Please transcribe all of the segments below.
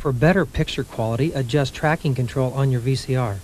For better picture quality, adjust tracking control on your VCR.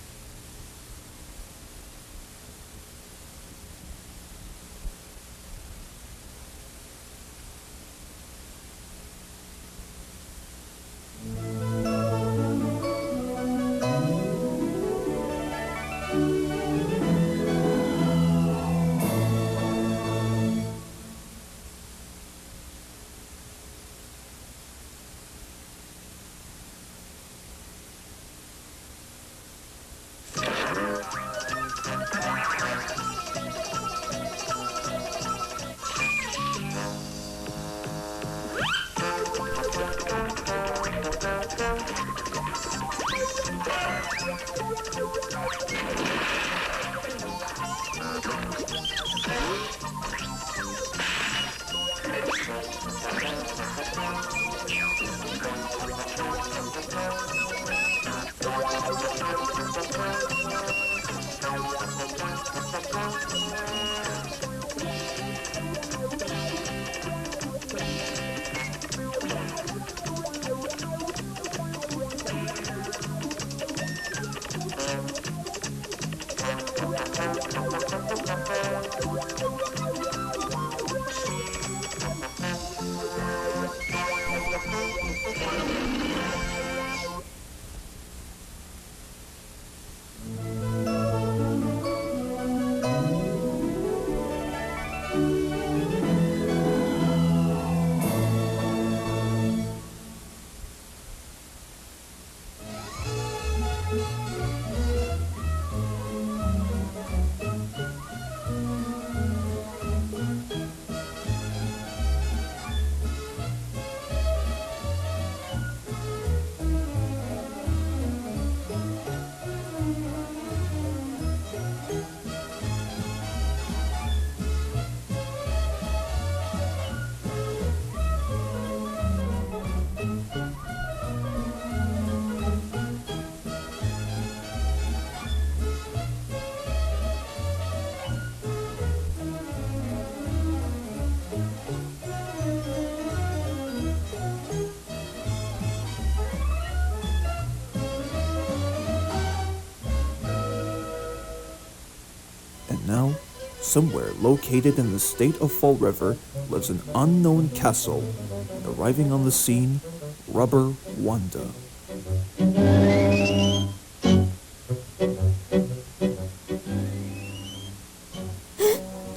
Now, somewhere located in the state of Fall River lives an unknown castle. Arriving on the scene, Rubber Wanda.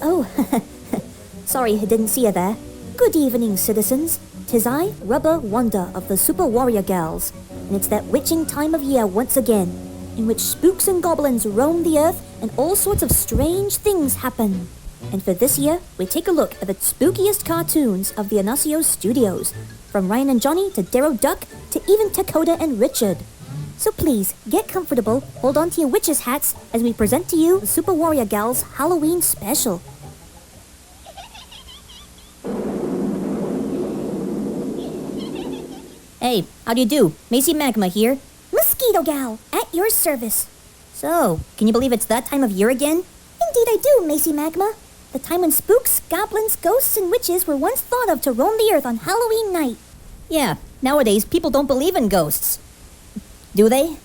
Oh, sorry I didn't see you there. Good evening, citizens. 'Tis I, Rubber Wanda of the Super Warrior Gals, and it's that witching time of year once again, in which spooks and goblins roam the earth and all sorts of strange things happen. And for this year, we take a look at the spookiest cartoons of the Inacio studios, from Ryan and Johnny to Darrow Duck to even Dakota and Richard. So please, get comfortable, hold on to your witches' hats as we present to you the Super Warrior Gals Halloween special. Hey, how do you do? Macy Magma here. Mosquito Gal, at your service. So, can you believe it's that time of year again? Indeed I do, Macy Magma. The time when spooks, goblins, ghosts, and witches were once thought of to roam the earth on Halloween night. Yeah, nowadays people don't believe in ghosts. Do they?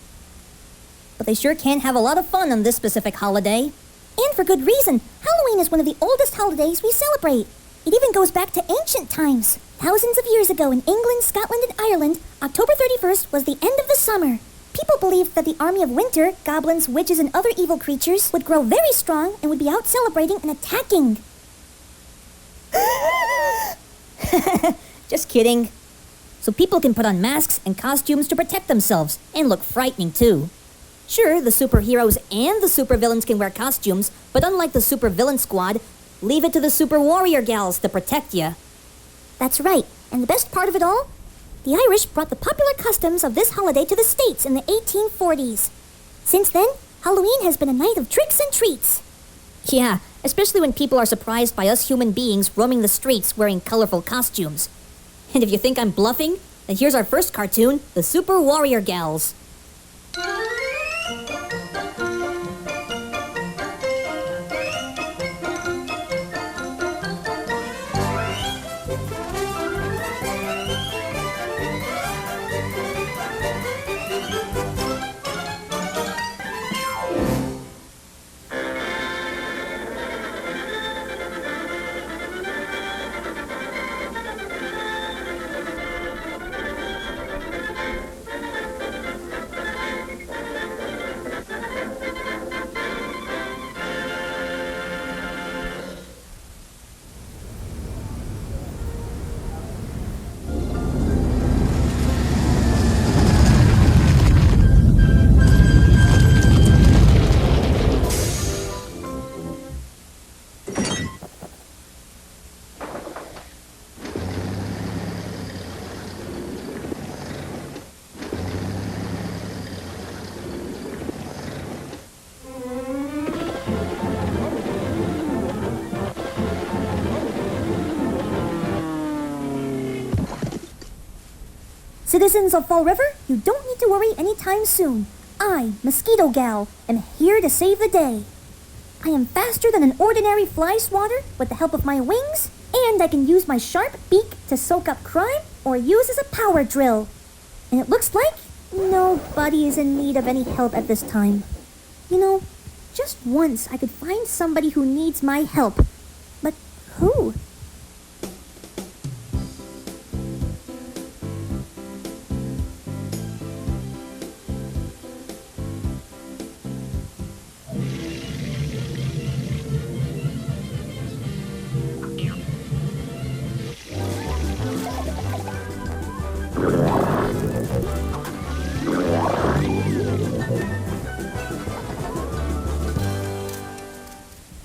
But they sure can have a lot of fun on this specific holiday. And for good reason. Halloween is one of the oldest holidays we celebrate. It even goes back to ancient times. Thousands of years ago in England, Scotland, and Ireland, October 31st was the end of the summer. People believed that the army of winter, goblins, witches, and other evil creatures, would grow very strong and would be out celebrating and attacking. Just kidding. So people can put on masks and costumes to protect themselves and look frightening too. Sure, the superheroes and the supervillains can wear costumes, but unlike the supervillain squad, leave it to the Super Warrior Gals to protect you. That's right, and the best part of it all? The Irish brought the popular customs of this holiday to the States in the 1840s. Since then, Halloween has been a night of tricks and treats. Yeah, especially when people are surprised by us human beings roaming the streets wearing colorful costumes. And if you think I'm bluffing, then here's our first cartoon, the Super Warrior Gals. Citizens of Fall River, you don't need to worry anytime soon. I, Mosquito Gal, am here to save the day. I am faster than an ordinary fly swatter with the help of my wings, and I can use my sharp beak to soak up crime or use as a power drill. And it looks like nobody is in need of any help at this time. Just once I could find somebody who needs my help. But who?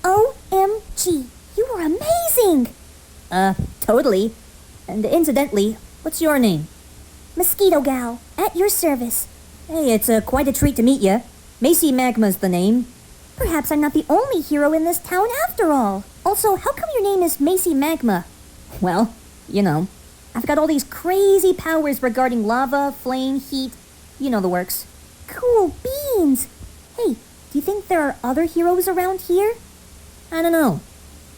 OMG, you are amazing! Totally. And incidentally, what's your name? Mosquito Gal, at your service. Hey, it's quite a treat to meet you. Macy Magma's the name. Perhaps I'm not the only hero in this town after all. Also, how come your name is Macy Magma? Well, I've got all these crazy powers regarding lava, flame, heat. You know the works. Cool beans! Hey, do you think there are other heroes around here? I don't know.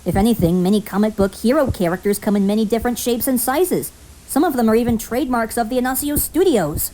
If anything, many comic book hero characters come in many different shapes and sizes. Some of them are even trademarks of the Inacio studios.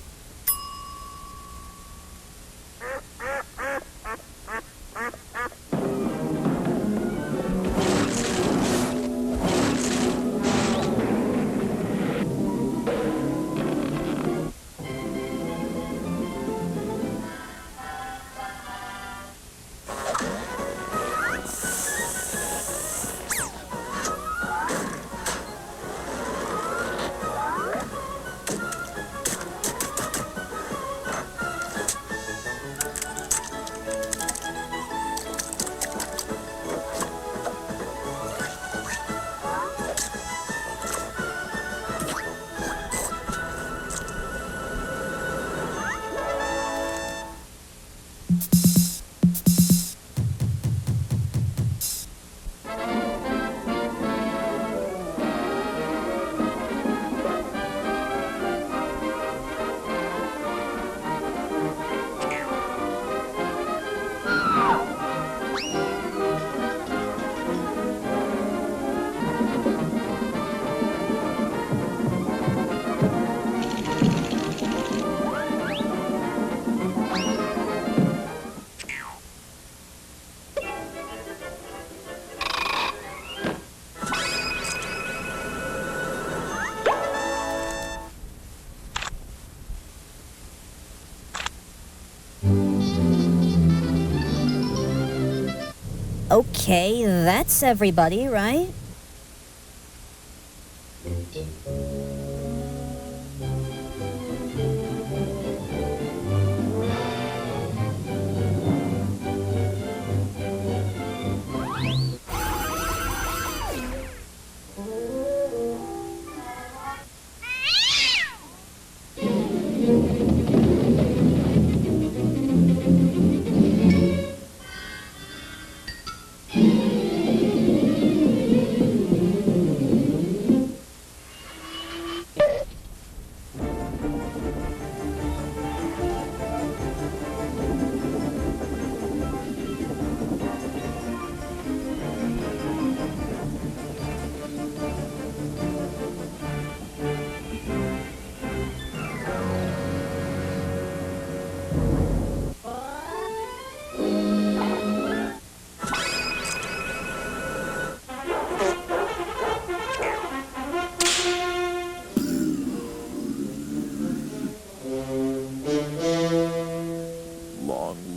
Okay, that's everybody, right?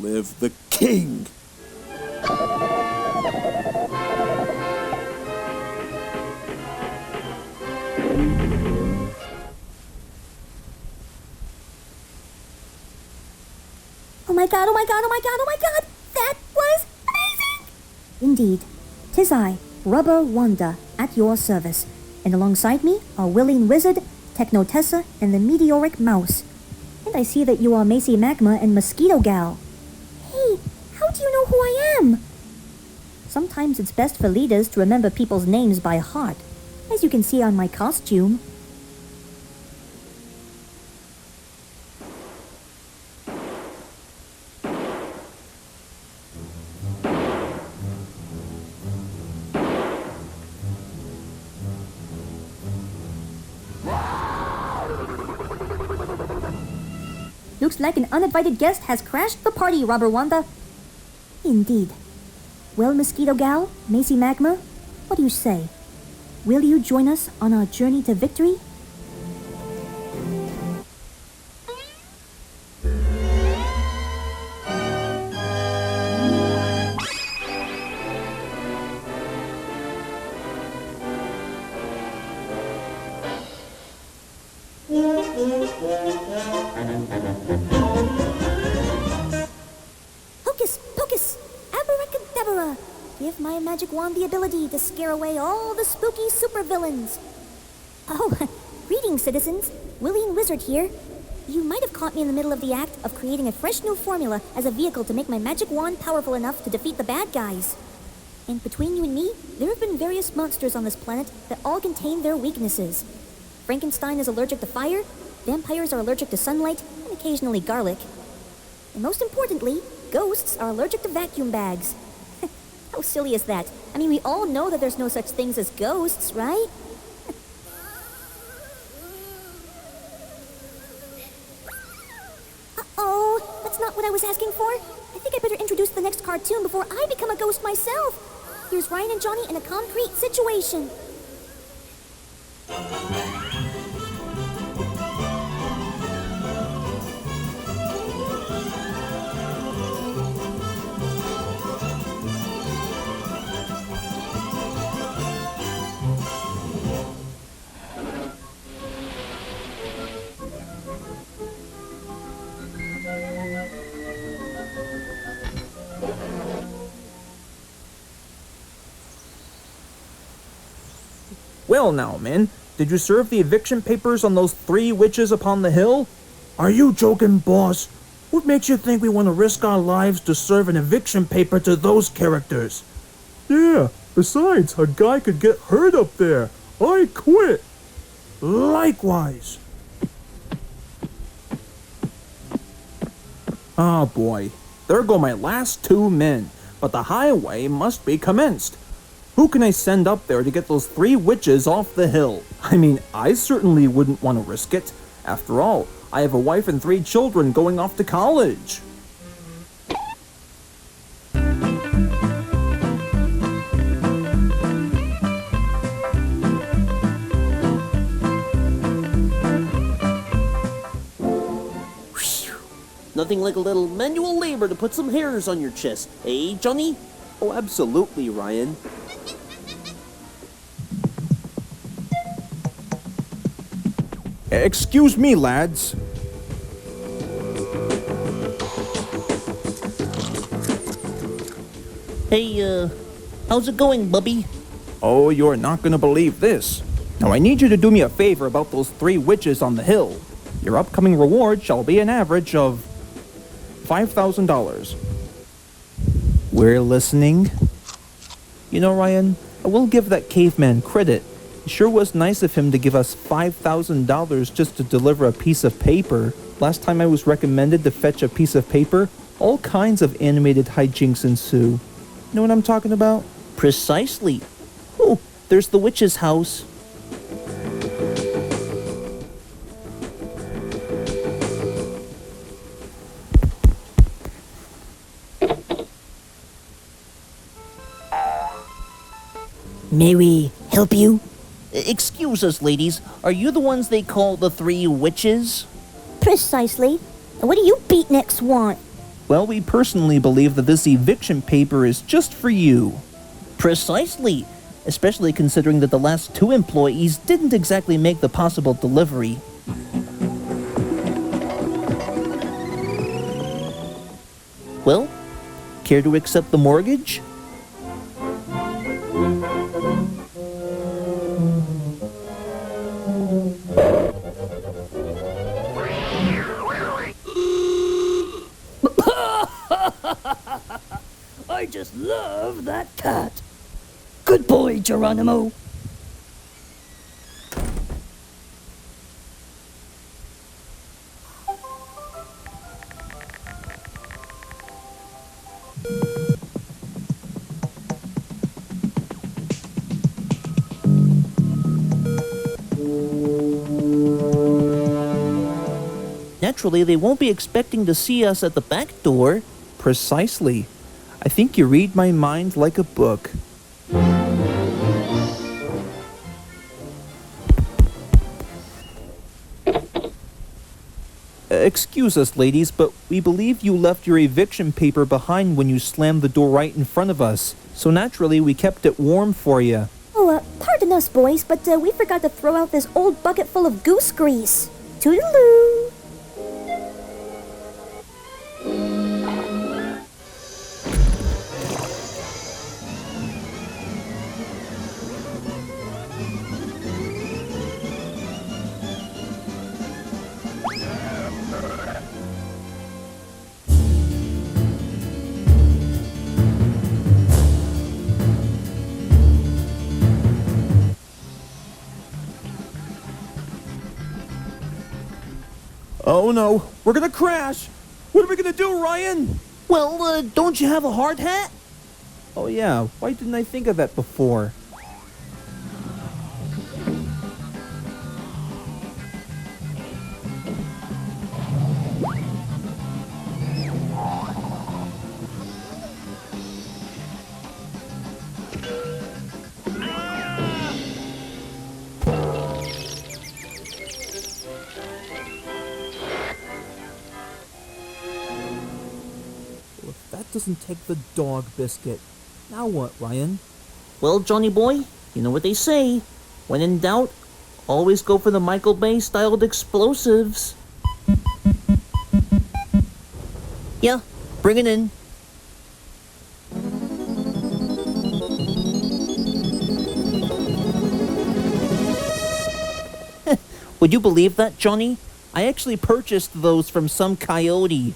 Live the king! Oh my god, oh my god, oh my god, oh my god! That was amazing! Indeed. 'Tis I, Rubber Wanda, at your service. And alongside me are Willing Wizard, Technotessa, and the Meteoric Mouse. And I see that you are Macy Magma and Mosquito Gal. Hey, how do you know who I am? Sometimes it's best for leaders to remember people's names by heart, as you can see on my costume. Looks like an uninvited guest has crashed the party, Robber Wanda. Indeed. Well, Mosquito Gal, Macy Magma, what do you say? Will you join us on our journey to victory? Hocus pocus! Abracadabra! Give my magic wand the ability to scare away all the spooky supervillains. Oh, greetings, citizens. William Wizard here. You might have caught me in the middle of the act of creating a fresh new formula as a vehicle to make my magic wand powerful enough to defeat the bad guys. And between you and me, there have been various monsters on this planet that all contain their weaknesses. Frankenstein is allergic to fire, vampires are allergic to sunlight, and occasionally garlic. And most importantly, ghosts are allergic to vacuum bags. How silly is that? I mean, we all know that there's no such things as ghosts, right? Uh-oh, that's not what I was asking for. I think I better introduce the next cartoon before I become a ghost myself. Here's Ryan and Johnny in a concrete situation. Well now, men, did you serve the eviction papers on those 3 witches upon the hill? Are you joking, boss? What makes you think we want to risk our lives to serve an eviction paper to those characters? Yeah, besides, a guy could get hurt up there. I quit. Likewise. Oh boy, there go my last 2 men, but the highway must be commenced. Who can I send up there to get those 3 witches off the hill? I mean, I certainly wouldn't want to risk it. After all, I have a wife and 3 children going off to college. Nothing like a little manual labor to put some hairs on your chest, eh, Johnny? Oh, absolutely, Ryan. Excuse me, lads. Hey, how's it going, Bubby? Oh, you're not gonna believe this. Now I need you to do me a favor about those 3 witches on the hill. Your upcoming reward shall be an average of $5,000. We're listening. You know, Ryan, I will give that caveman credit. It sure was nice of him to give us $5,000 just to deliver a piece of paper. Last time I was recommended to fetch a piece of paper, all kinds of animated hijinks ensue. You know what I'm talking about? Precisely. Oh, there's the witch's house. May we help you? Excuse us, ladies. Are you the ones they call the 3 witches? Precisely. And what do you beatniks want? Well, we personally believe that this eviction paper is just for you. Precisely. Especially considering that the last 2 employees didn't exactly make the possible delivery. Well, care to accept the mortgage? I just love that cat. Good boy, Geronimo. Naturally, they won't be expecting to see us at the back door. Precisely. I think you read my mind like a book. Excuse us, ladies, but we believe you left your eviction paper behind when you slammed the door right in front of us. So naturally, we kept it warm for you. Oh, pardon us, boys, but we forgot to throw out this old bucket full of goose grease. Toodaloo! Oh no, we're gonna crash! What are we gonna do, Ryan? Well, don't you have a hard hat? Oh yeah, why didn't I think of that before? If that doesn't take the dog biscuit, now what, Ryan? Well, Johnny boy, you know what they say. When in doubt, always go for the Michael Bay styled explosives. Yeah, bring it in. Would you believe that, Johnny? I actually purchased those from some coyote.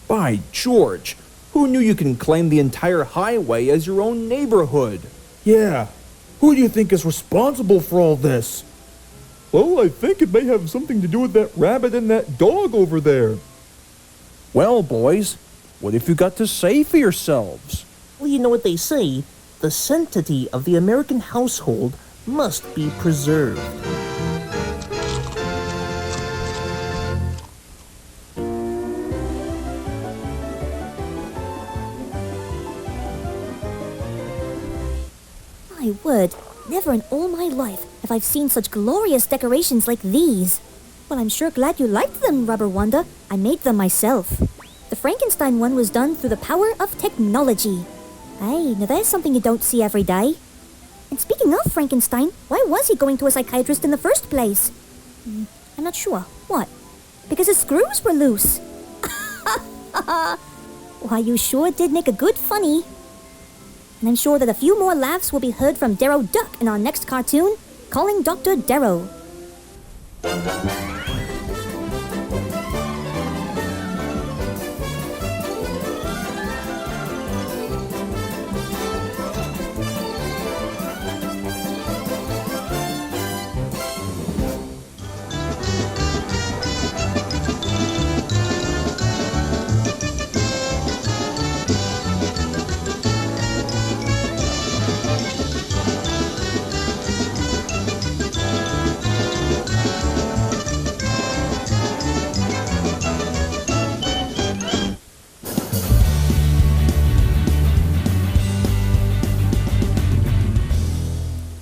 By George, who knew you can claim the entire highway as your own neighborhood? Yeah, who do you think is responsible for all this? Well, I think it may have something to do with that rabbit and that dog over there. Well, boys, what have you got to say for yourselves? Well, you know what they say. The sanctity of the American household must be preserved. My word, never in all my life have I seen such glorious decorations like these. Well, I'm sure glad you liked them, Rubber Wanda. I made them myself. The Frankenstein one was done through the power of technology. Hey, now there's something you don't see every day. And speaking of Frankenstein, why was he going to a psychiatrist in the first place? I'm not sure. What? Because his screws were loose. Why, you sure did make a good funny. And I'm sure that a few more laughs will be heard from Darrow Duck in our next cartoon, Calling Dr. Darrow.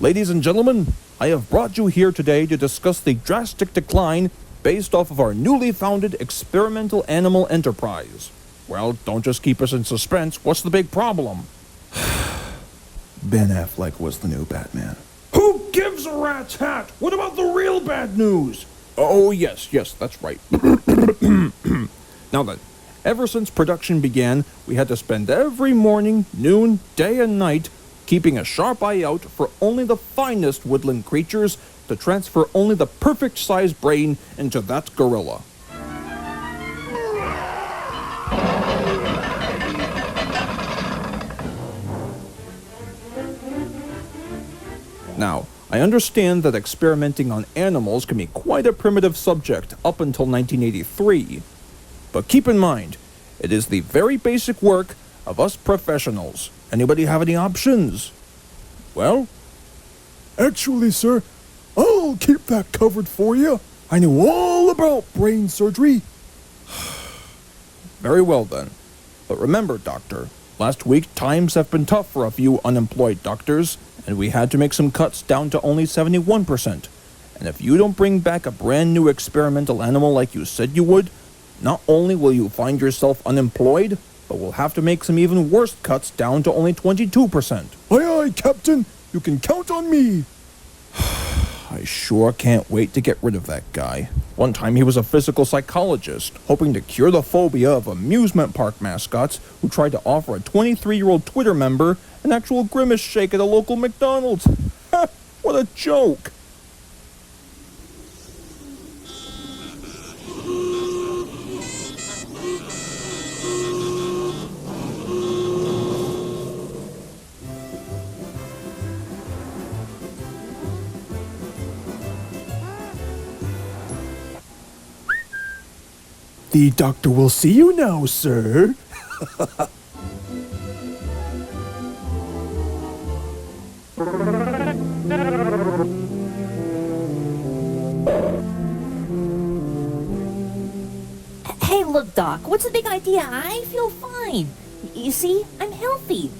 Ladies and gentlemen, I have brought you here today to discuss the drastic decline based off of our newly founded experimental animal enterprise. Well, don't just keep us in suspense. What's the big problem? Ben Affleck was the new Batman. Who gives a rat's hat? What about the real bad news? Oh, yes, that's right. Now then, ever since production began, we had to spend every morning, noon, day and night keeping a sharp eye out for only the finest woodland creatures to transfer only the perfect sized brain into that gorilla. Now, I understand that experimenting on animals can be quite a primitive subject up until 1983. But keep in mind, it is the very basic work of us professionals. Anybody have any options? Well? Actually, sir, I'll keep that covered for you. I know all about brain surgery. Very well then. But remember, Doctor, last week times have been tough for a few unemployed doctors, and we had to make some cuts down to only 71%. And if you don't bring back a brand new experimental animal like you said you would, not only will you find yourself unemployed, but we'll have to make some even worse cuts down to only 22%. Aye, aye, Captain. You can count on me. I sure can't wait to get rid of that guy. One time he was a physical psychologist, hoping to cure the phobia of amusement park mascots who tried to offer a 23-year-old Twitter member an actual grimace shake at a local McDonald's. What a joke! The doctor will see you now, sir. Hey, look, Doc, what's the big idea? I feel fine. You see, I'm healthy.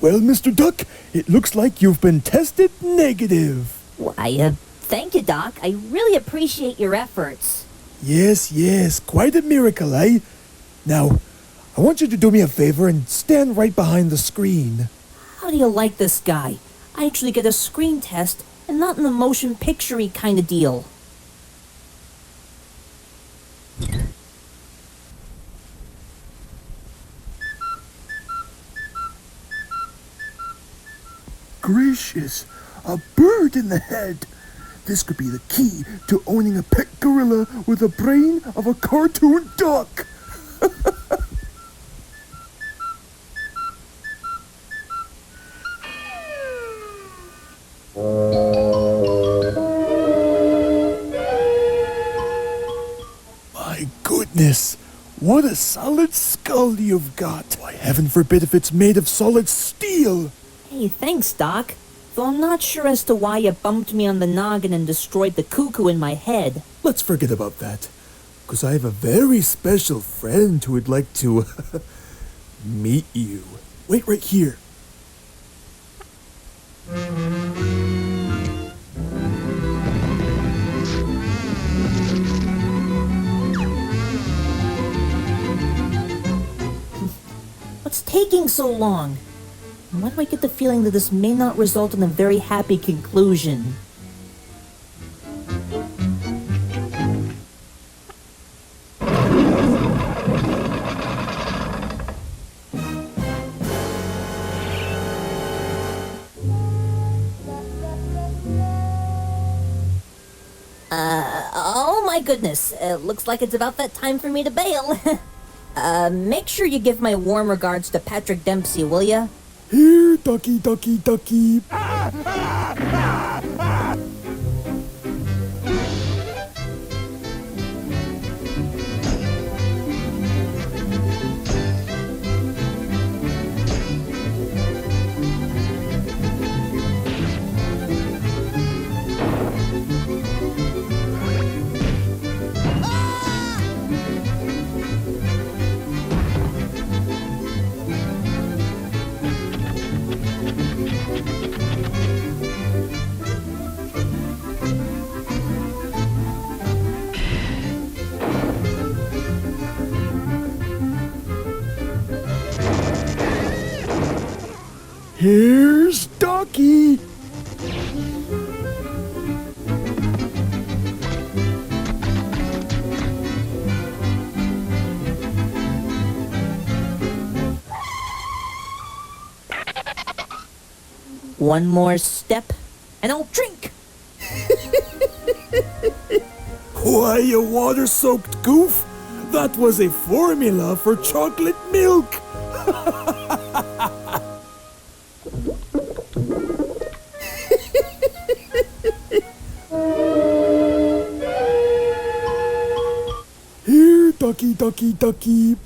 Well, Mr. Duck, it looks like you've been tested negative. Why, thank you, Doc. I really appreciate your efforts. Yes, quite a miracle, eh? Now, I want you to do me a favor and stand right behind the screen. How do you like this guy? I actually get a screen test and not in the motion picture-y kind of deal. Gracious, a bird in the head. This could be the key to owning a pet gorilla with the brain of a cartoon duck. My goodness, what a solid skull you've got. Why, heaven forbid if it's made of solid steel. Hey, thanks, Doc. Though I'm not sure as to why you bumped me on the noggin and destroyed the cuckoo in my head. Let's forget about that, because I have a very special friend who would like to meet you. Wait right here. What's taking so long? Why do I get the feeling that this may not result in a very happy conclusion? Oh my goodness. Looks like it's about that time for me to bail. Make sure you give my warm regards to Patrick Dempsey, will ya? Here, ducky, ducky, ducky. Here's Ducky. One more step, and I'll drink. Why, you water-soaked goof? That was a formula for chocolate milk. Here, Ducky, Ducky, Ducky.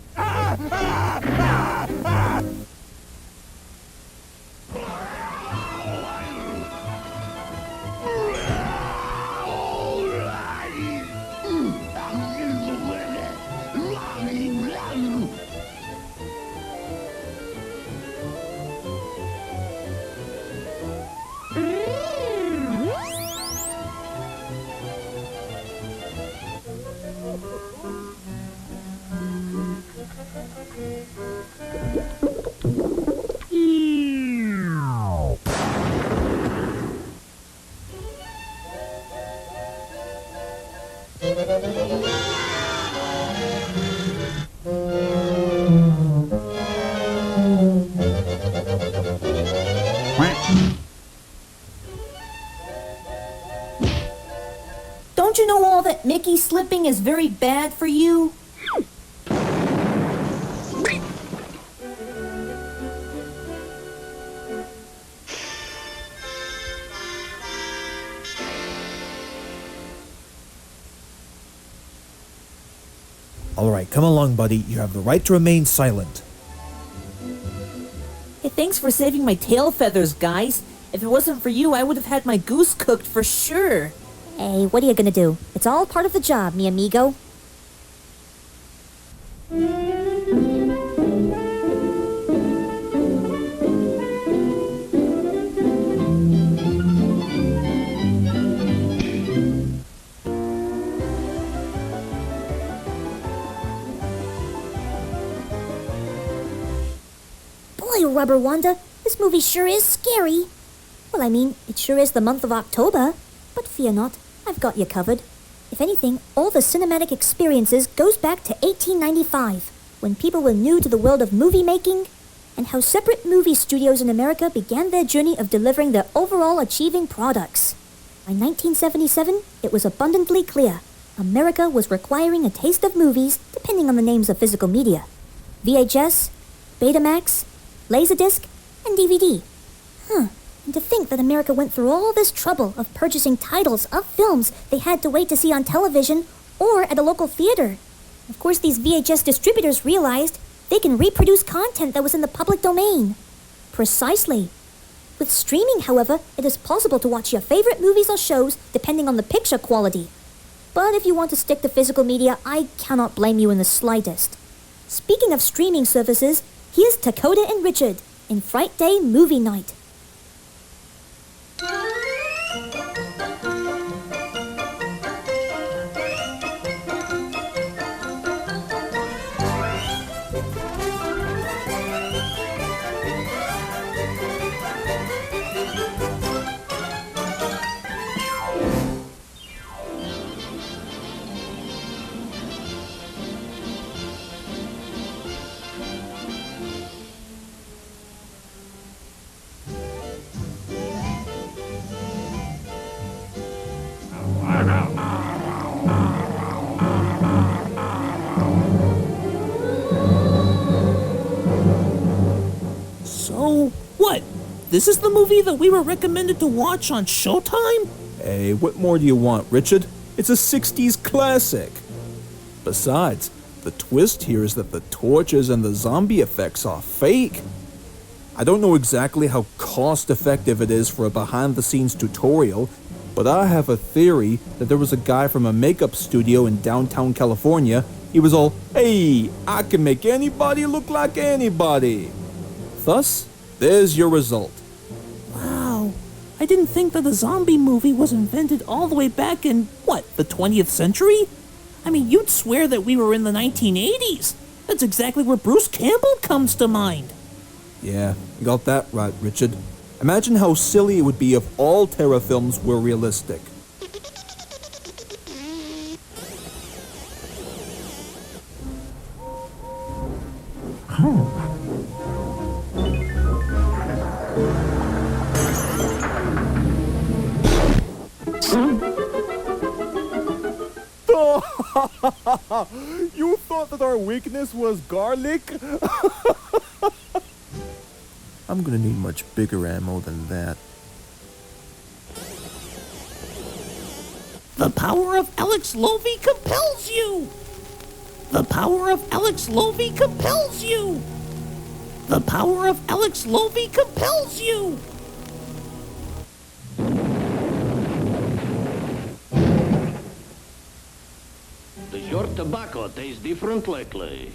Don't you know all that Mickey slipping is very bad for you? All right, come along, buddy. You have the right to remain silent. Hey, thanks for saving my tail feathers, guys. If it wasn't for you, I would have had my goose cooked for sure. Hey, what are you gonna do? It's all part of the job, mi amigo. Boy, Rubber Wanda, this movie sure is scary. Well, I mean, it sure is the month of October. But fear not, I've got you covered. If anything, all the cinematic experiences goes back to 1895, when people were new to the world of movie making, and how separate movie studios in America began their journey of delivering their overall achieving products. By 1977, it was abundantly clear America was requiring a taste of movies depending on the names of physical media. VHS, Betamax, Laserdisc, and DVD. And to think that America went through all this trouble of purchasing titles of films they had to wait to see on television or at a local theater. Of course, these VHS distributors realized they can reproduce content that was in the public domain. Precisely. With streaming, however, it is possible to watch your favorite movies or shows depending on the picture quality. But if you want to stick to physical media, I cannot blame you in the slightest. Speaking of streaming services, here's Dakota and Richard in Fright Day Movie Night. So, what? This is the movie that we were recommended to watch on Showtime? Hey, what more do you want, Richard? It's a 60s classic. Besides, the twist here is that the torches and the zombie effects are fake. I don't know exactly how cost-effective it is for a behind-the-scenes tutorial, but I have a theory that there was a guy from a makeup studio in downtown California. He was all, "Hey, I can make anybody look like anybody." Thus, there's your result. Wow, I didn't think that the zombie movie was invented all the way back in, the 20th century? I mean, you'd swear that we were in the 1980s. That's exactly where Bruce Campbell comes to mind. Yeah, you got that right, Richard. Imagine how silly it would be if all terror films were realistic. You thought that our weakness was garlic? I'm gonna need much bigger ammo than that. The power of Alex Lovey compels you! The power of Alex Lovey compels you! The power of Alex Lovey compels you! Does your tobacco taste different lately?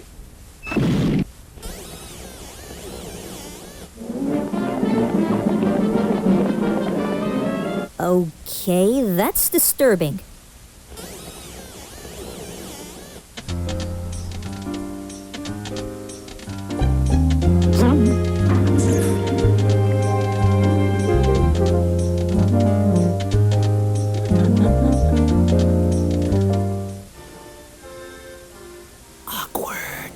Okay, that's disturbing. Awkward.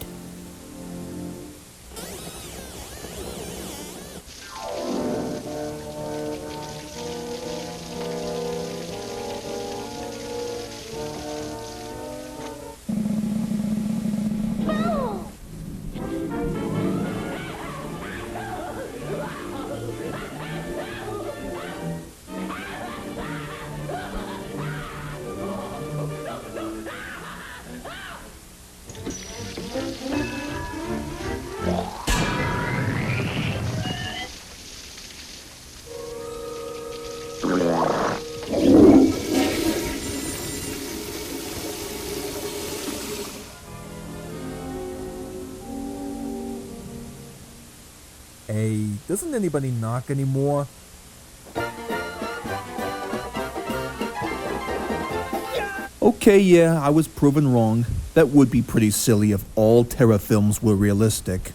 Hey, doesn't anybody knock anymore? Okay, yeah, I was proven wrong. That would be pretty silly if all terror films were realistic.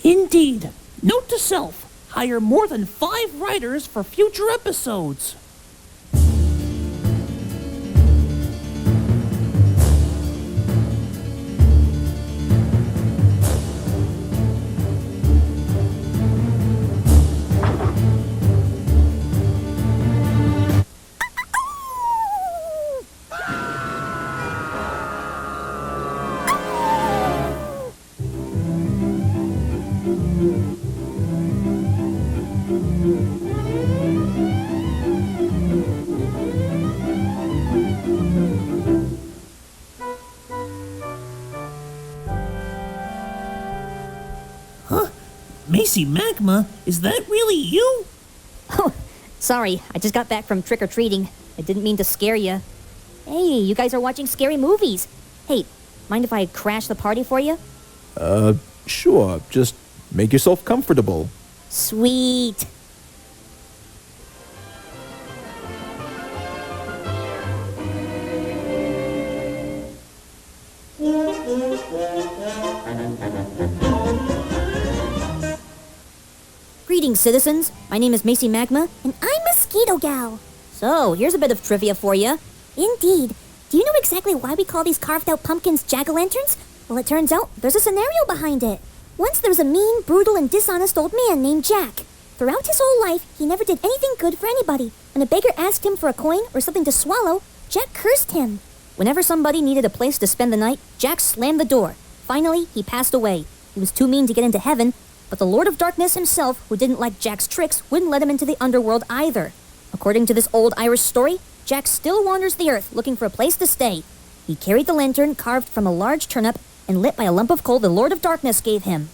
Indeed. Note to self, hire more than 5 writers for future episodes. Macy Magma, is that really you? Oh, sorry, I just got back from trick-or-treating. I didn't mean to scare you. Hey, you guys are watching scary movies. Hey, mind if I crash the party for you? Sure, just make yourself comfortable. Sweet. Greetings, citizens. My name is Macy Magma, and I'm Mosquito Gal. So, here's a bit of trivia for you. Indeed. Do you know exactly why we call these carved-out pumpkins jack-o'-lanterns? Well, it turns out there's a scenario behind it. Once there was a mean, brutal, and dishonest old man named Jack. Throughout his whole life, he never did anything good for anybody. When a beggar asked him for a coin or something to swallow, Jack cursed him. Whenever somebody needed a place to spend the night, Jack slammed the door. Finally, he passed away. He was too mean to get into heaven, but the Lord of Darkness himself, who didn't like Jack's tricks, wouldn't let him into the underworld either. According to this old Irish story, Jack still wanders the earth looking for a place to stay. He carried the lantern carved from a large turnip and lit by a lump of coal the Lord of Darkness gave him.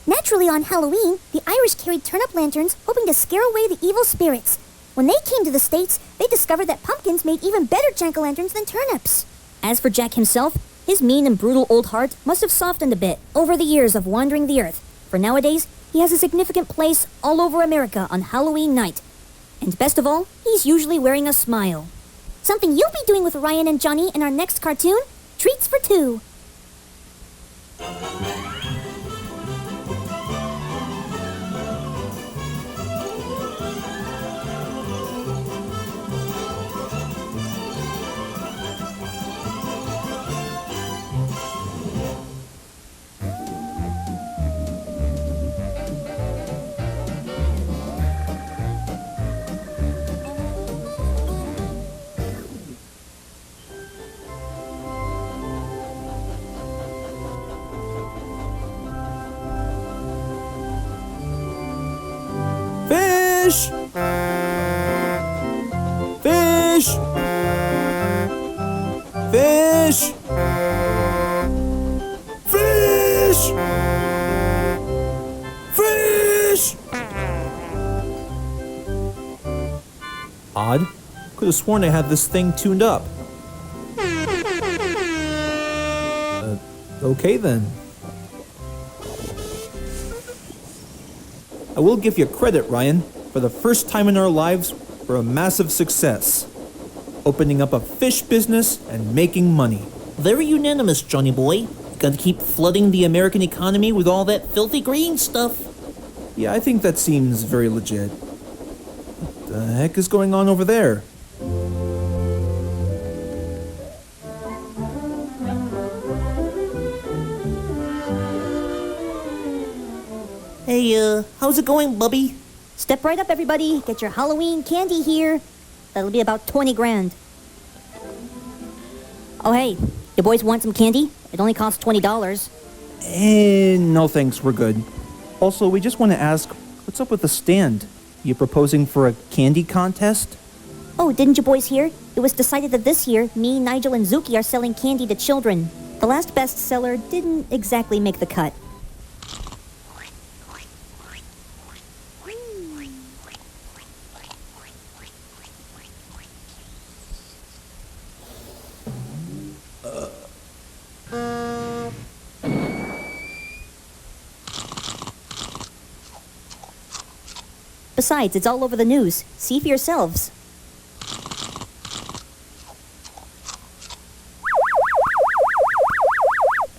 Naturally, on Halloween, the Irish carried turnip lanterns hoping to scare away the evil spirits. When they came to the States, they discovered that pumpkins made even better jack-o'-lanterns than turnips. As for Jack himself, his mean and brutal old heart must have softened a bit over the years of wandering the earth, for nowadays, he has a significant place all over America on Halloween night. And best of all, he's usually wearing a smile. Something you'll be doing with Ryan and Johnny in our next cartoon, Treats for Two. Fish! Fish! Fish! Fish! Fish! Odd. Could have sworn I had this thing tuned up. Okay then. I will give you credit, Ryan. For the first time in our lives, we're a massive success. Opening up a fish business and making money. Very unanimous, Johnny boy. Gotta keep flooding the American economy with all that filthy green stuff. Yeah, I think that seems very legit. What the heck is going on over there? Hey, how's it going, Bubby? Step right up, everybody. Get your Halloween candy here. That'll be about 20 grand. Oh, hey, you boys want some candy? It only costs $20. No thanks, we're good. Also, we just want to ask, what's up with the stand? You proposing for a candy contest? Oh, didn't you boys hear? It was decided that this year, me, Nigel, and Zuki are selling candy to children. The last bestseller didn't exactly make the cut. Besides, it's all over the news. See for yourselves.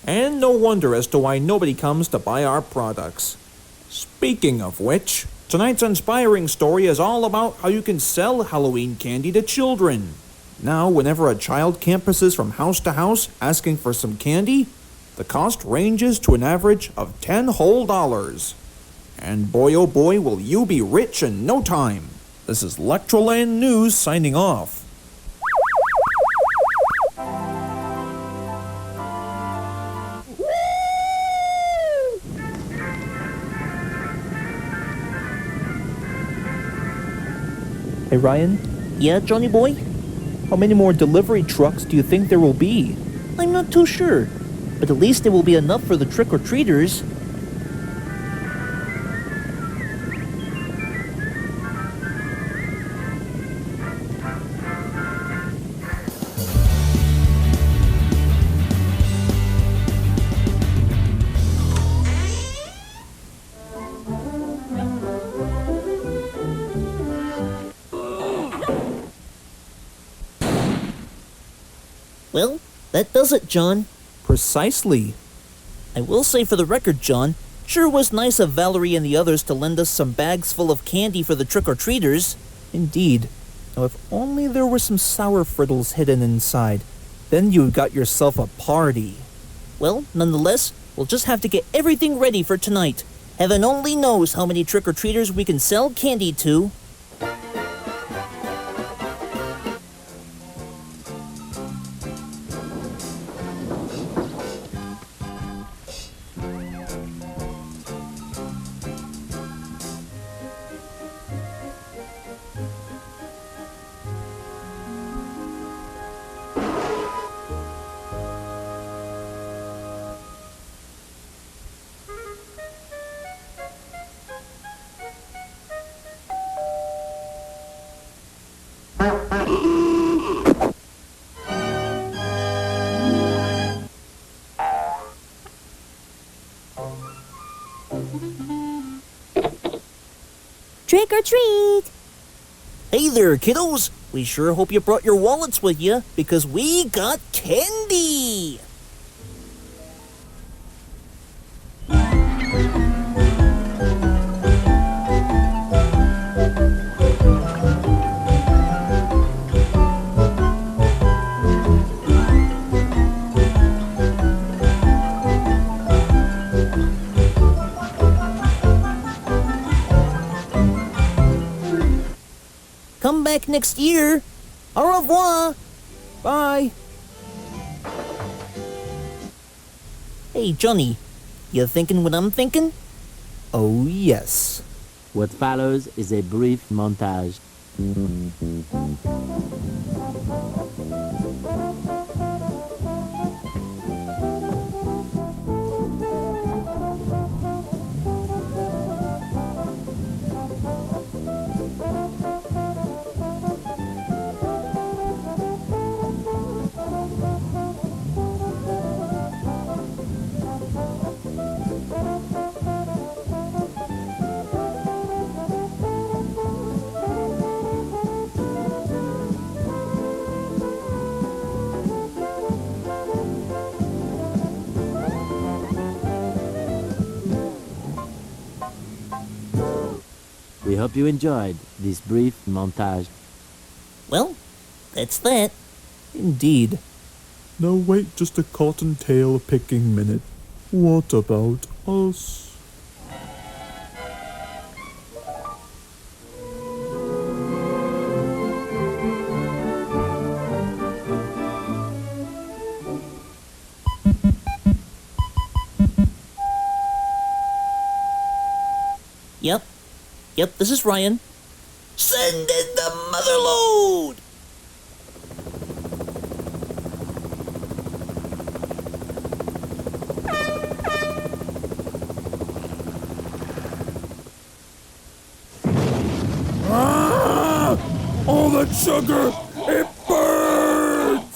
And no wonder as to why nobody comes to buy our products. Speaking of which, tonight's inspiring story is all about how you can sell Halloween candy to children. Now, whenever a child campuses from house to house asking for some candy, the cost ranges to an average of $10 whole. And boy oh boy will you be rich in no time. This is Electroland News signing off. Hey Ryan, Yeah, Johnny boy? how many more delivery trucks do you think there will be? I'm not too sure, but at least there will be enough for the trick-or-treaters. Well, that does it, John. Precisely. I will say for the record, John, sure was nice of Valerie and the others to lend us some bags full of candy for the trick-or-treaters. Indeed. Now if only there were some sour frittles hidden inside, then you've got yourself a party. Well, nonetheless, we'll just have to get everything ready for tonight. Heaven only knows how many trick-or-treaters we can sell candy to. Trick or treat! Hey there, kiddos! We sure hope you brought your wallets with you, because we got candy! Come back next year. Au revoir. Bye! Hey, Johnny, you thinking what I'm thinking? Oh yes. What follows is a brief montage. We hope you enjoyed this brief montage. Well, that's that. Indeed. Now wait just a cottontail picking minute. What about us? Yep, this is Ryan. Send in the motherload! All that sugar! It burns!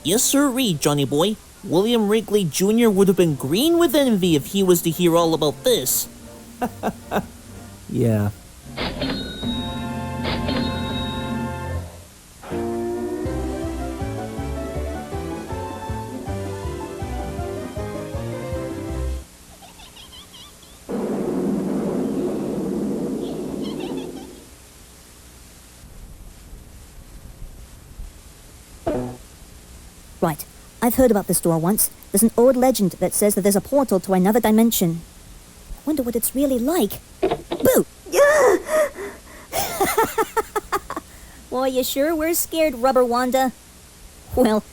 Yes, sirree, Johnny boy. William Wrigley Jr. would have been green with envy if he was to hear all about this. Yeah. Right. I've heard about this door once. There's an old legend that says that there's a portal to another dimension. I wonder what it's really like. Boo! Boy, you sure were scared, Rubber Wanda. Well,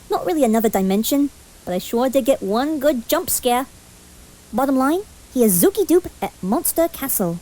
not really another dimension, but I sure did get one good jump scare. Bottom line, he is Zookie Doop at Monster Castle.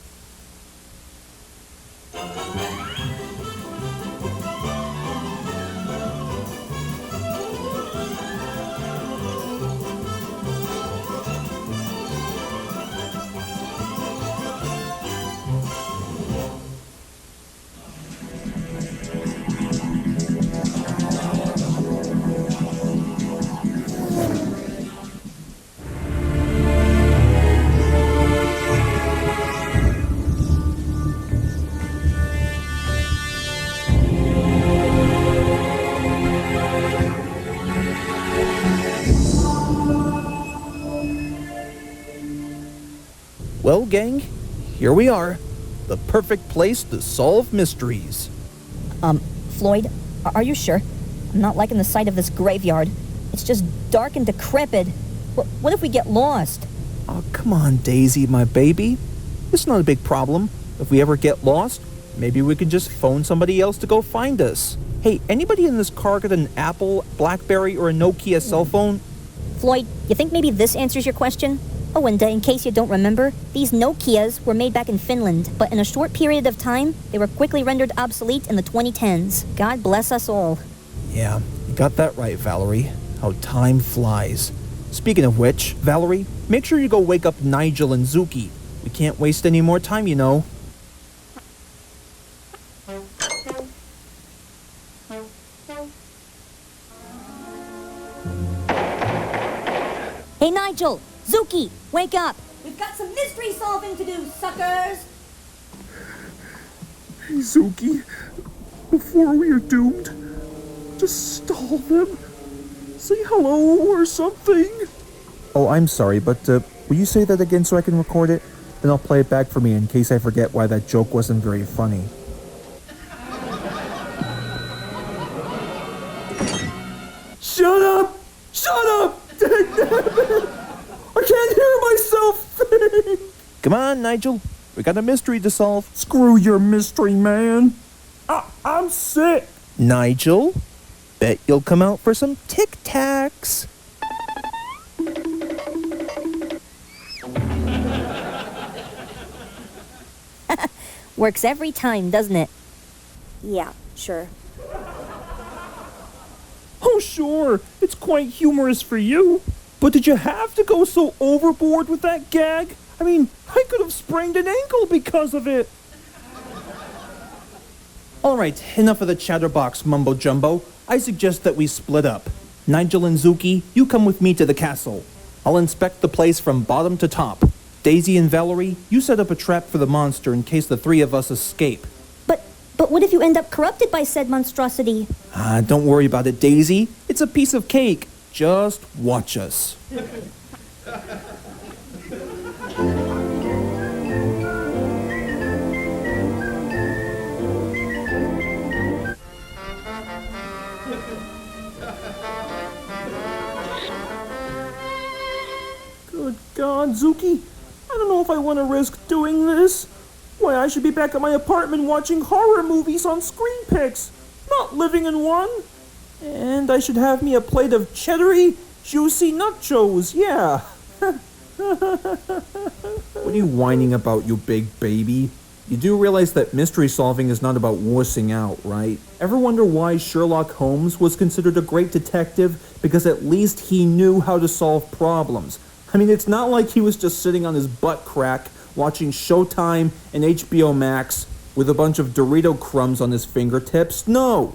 Well, gang, here we are. The perfect place to solve mysteries. Floyd, are you sure? I'm not liking the sight of this graveyard. It's just dark and decrepit. What if we get lost? Oh, come on, Daisy, my baby. It's not a big problem. If we ever get lost, maybe we can just phone somebody else to go find us. Hey, anybody in this car got an Apple, BlackBerry, or a Nokia cell phone? Floyd, you think maybe this answers your question? Oh, and in case you don't remember, these Nokias were made back in Finland, but in a short period of time, they were quickly rendered obsolete in the 2010s. God bless us all. Yeah, you got that right, Valerie. How time flies. Speaking of which, Valerie, make sure you go wake up Nigel and Zuki. We can't waste any more time, you know. Hey, Nigel! Zuki! Wake up! We've got some mystery solving to do, suckers! Hey, Zuki, before we are doomed, just stall them. Say hello or something. Oh, I'm sorry, but will you say that again so I can record it? Then I'll play it back for me in case I forget why that joke wasn't very funny. Shut up! Come on, Nigel. We got a mystery to solve. Screw your mystery, man. I'm sick. Nigel, bet you'll come out for some Tic Tacs. Works every time, doesn't it? Yeah, sure. Oh, sure. It's quite humorous for you. But did you have to go so overboard with that gag? I mean, I could have sprained an ankle because of it. All right, enough of the chatterbox mumbo-jumbo. I suggest that we split up. Nigel and Zuki, you come with me to the castle. I'll inspect the place from bottom to top. Daisy and Valerie, you set up a trap for the monster in case the three of us escape. But what if you end up corrupted by said monstrosity? Don't worry about it, Daisy. It's a piece of cake. Just watch us. Good God, Zuki. I don't know if I want to risk doing this. Why, I should be back at my apartment watching horror movies on Screen Picks, not living in one. And I should have me a plate of cheddary, juicy nachos, yeah. What are you whining about, you big baby? You do realize that mystery solving is not about wussing out, right? Ever wonder why Sherlock Holmes was considered a great detective? Because at least he knew how to solve problems. I mean, it's not like he was just sitting on his butt crack watching Showtime and HBO Max with a bunch of Dorito crumbs on his fingertips. No.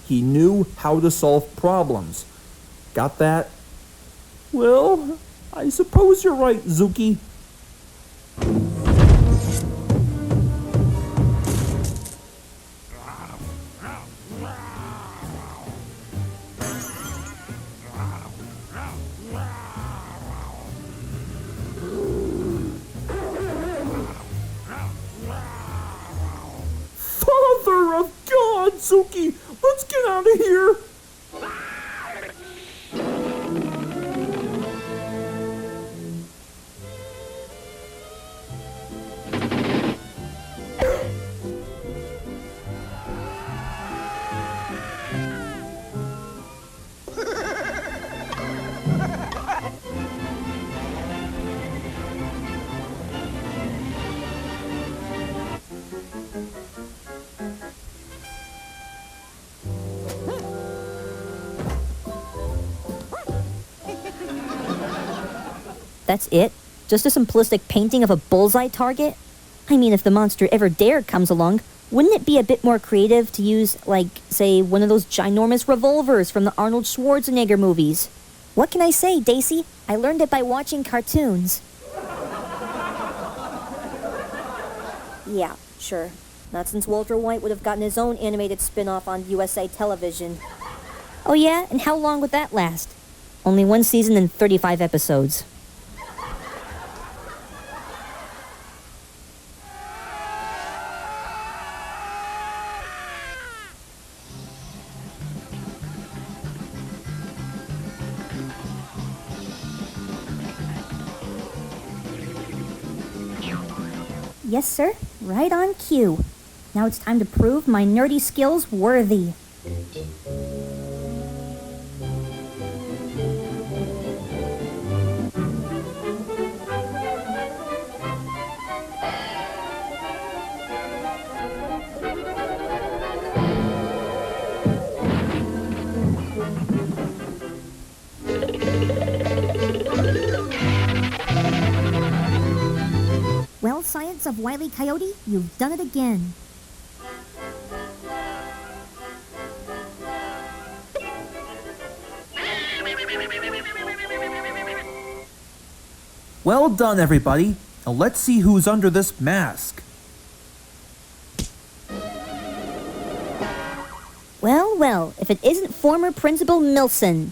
He knew how to solve problems. Got that? Well, I suppose you're right, Zuki. Father of God, Zuki! Let's get out of here! That's it? Just a simplistic painting of a bullseye target? I mean, if the monster ever dare comes along, wouldn't it be a bit more creative to use, like, say, one of those ginormous revolvers from the Arnold Schwarzenegger movies? What can I say, Daisy? I learned it by watching cartoons. Yeah, sure. Not since Walter White would have gotten his own animated spin-off on USA television. Oh yeah? And how long would that last? Only one season and 35 episodes. Yes, sir. Right on cue. Now it's time to prove my nerdy skills worthy. Well, Science of Wile E. Coyote, you've done it again. Well done, everybody. Now let's see who's under this mask. Well, if it isn't former Principal Milson.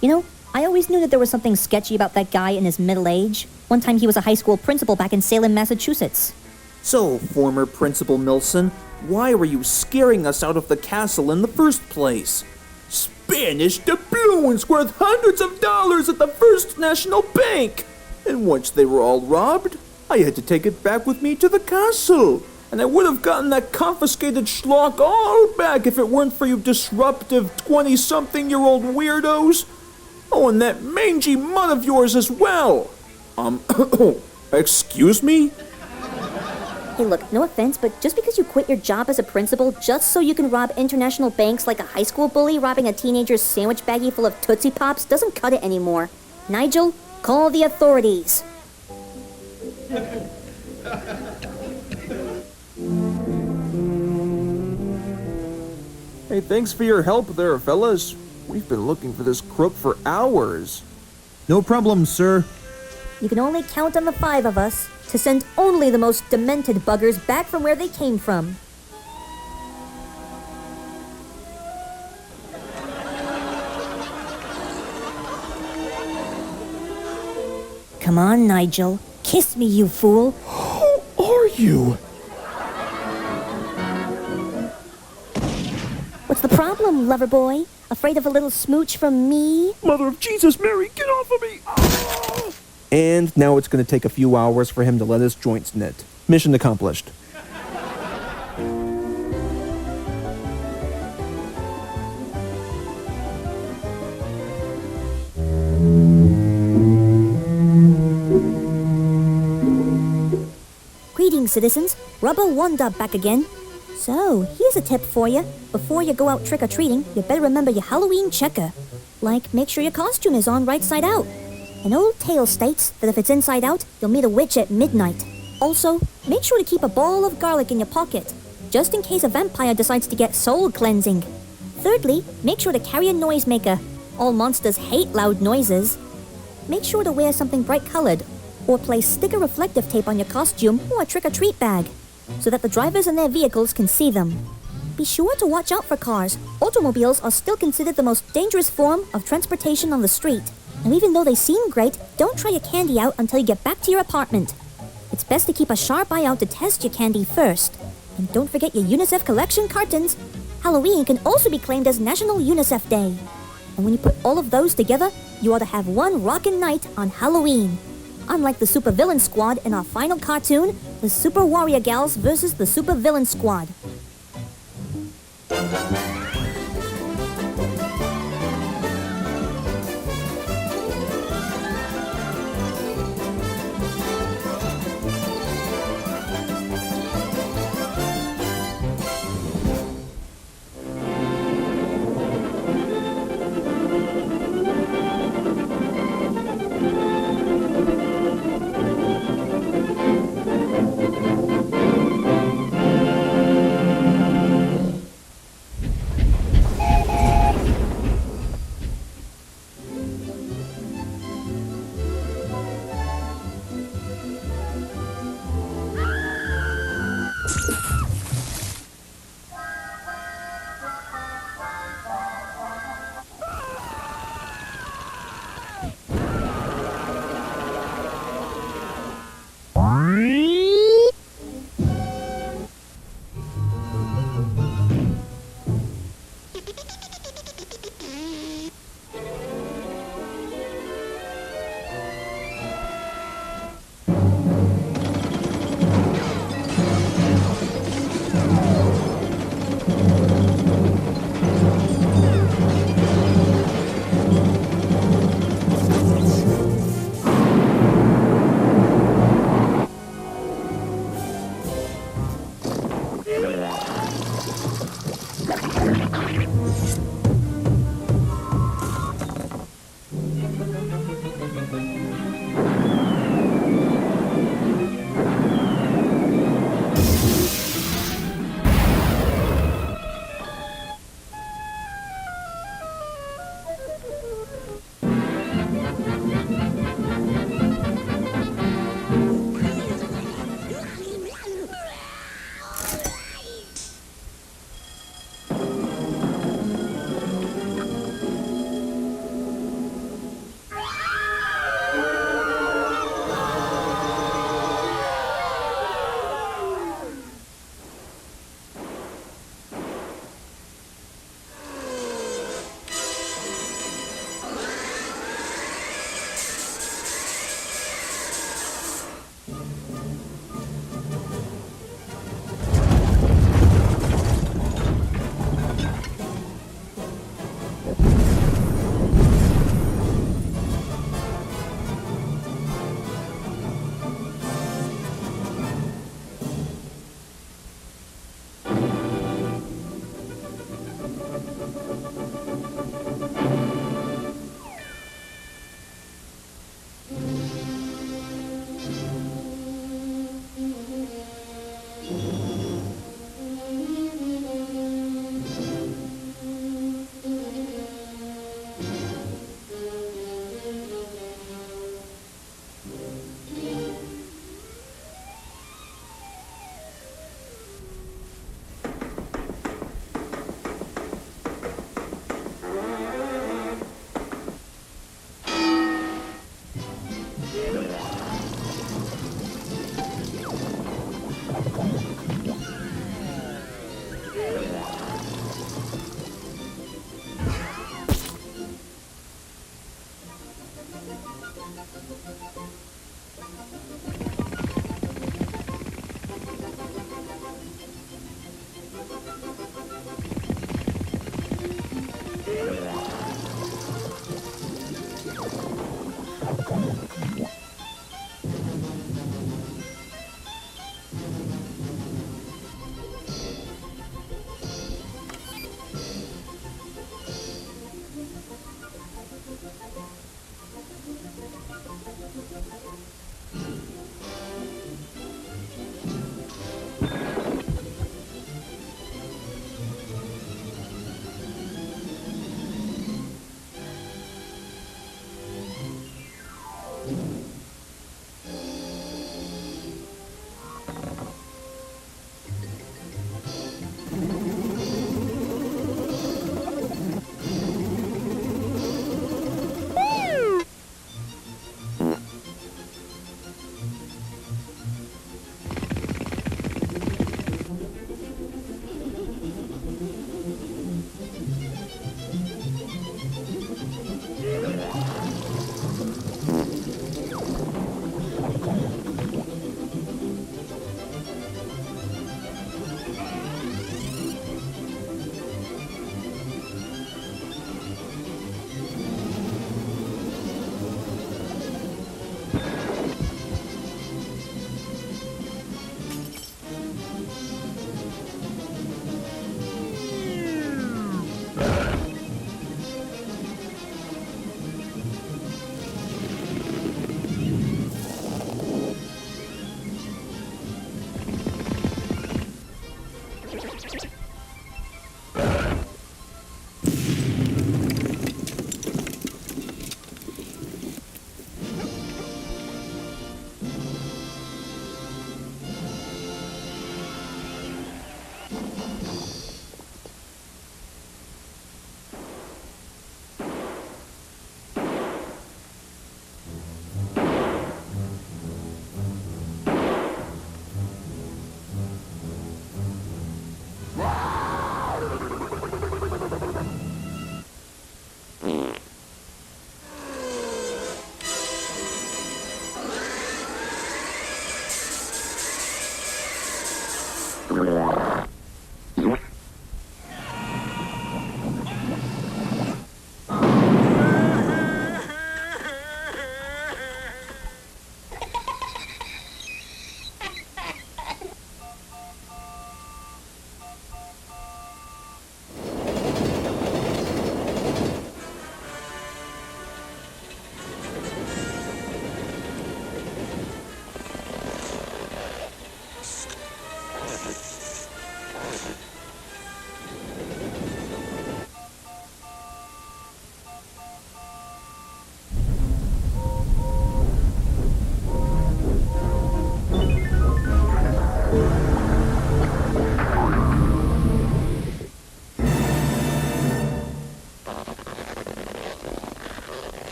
You know, I always knew that there was something sketchy about that guy in his middle age. One time he was a high school principal back in Salem, Massachusetts. So, former Principal Milson, why were you scaring us out of the castle in the first place? Spanish doubloons worth hundreds of dollars at the First National Bank! And once they were all robbed, I had to take it back with me to the castle. And I would have gotten that confiscated schlock all back if it weren't for you disruptive 20-something-year-old weirdos. Oh, and that mangy mutt of yours as well. Excuse me? Hey, look, no offense, but just because you quit your job as a principal just so you can rob international banks like a high school bully robbing a teenager's sandwich baggie full of Tootsie Pops doesn't cut it anymore. Nigel, call the authorities. Hey, thanks for your help there, fellas. We've been looking for this crook for hours. No problem, sir. You can only count on the 5 of us to send only the most demented buggers back from where they came from. Come on, Nigel. Kiss me, you fool. Who are you? What's the problem, lover boy? Afraid of a little smooch from me? Mother of Jesus, Mary, get off of me! Ah! And now it's going to take a few hours for him to let his joints knit. Mission accomplished. Greetings, citizens. Rubber Wanda back again. So, here's a tip for you. Before you go out trick-or-treating, you better remember your Halloween checker. Like, make sure your costume is on right side out. An old tale states that if it's inside out, you'll meet a witch at midnight. Also, make sure to keep a ball of garlic in your pocket, just in case a vampire decides to get soul cleansing. Thirdly, make sure to carry a noisemaker. All monsters hate loud noises. Make sure to wear something bright-colored, or place sticker reflective tape on your costume or a trick-or-treat bag, so that the drivers and their vehicles can see them. Be sure to watch out for cars. Automobiles are still considered the most dangerous form of transportation on the street. And even though they seem great, don't try your candy out until you get back to your apartment. It's best to keep a sharp eye out to test your candy first. And don't forget your UNICEF collection cartons. Halloween can also be claimed as National UNICEF Day. And when you put all of those together, you ought to have one rockin' night on Halloween. Unlike the Supervillain Squad in our final cartoon, the Super Warrior Gals versus the Supervillain Squad.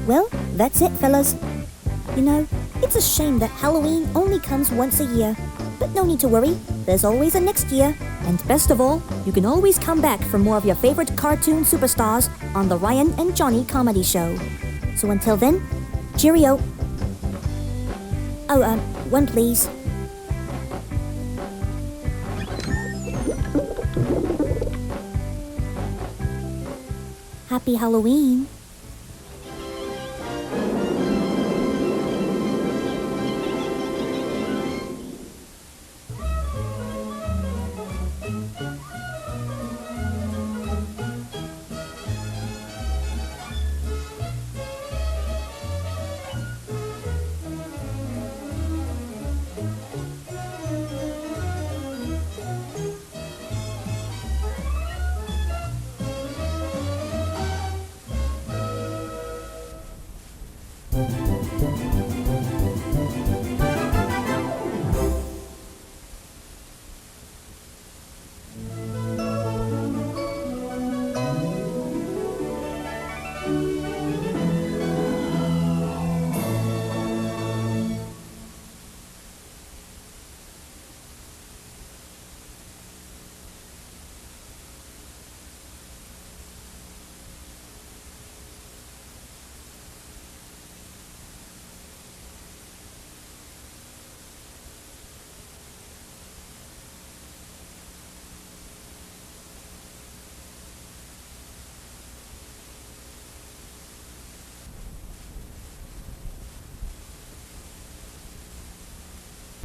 Well, that's it, fellas. You know, it's a shame that Halloween only comes once a year. But no need to worry, there's always a next year. And best of all, you can always come back for more of your favorite cartoon superstars on the Ryan and Johnny Comedy Show. So until then, cheerio. Oh, one please. Happy Halloween.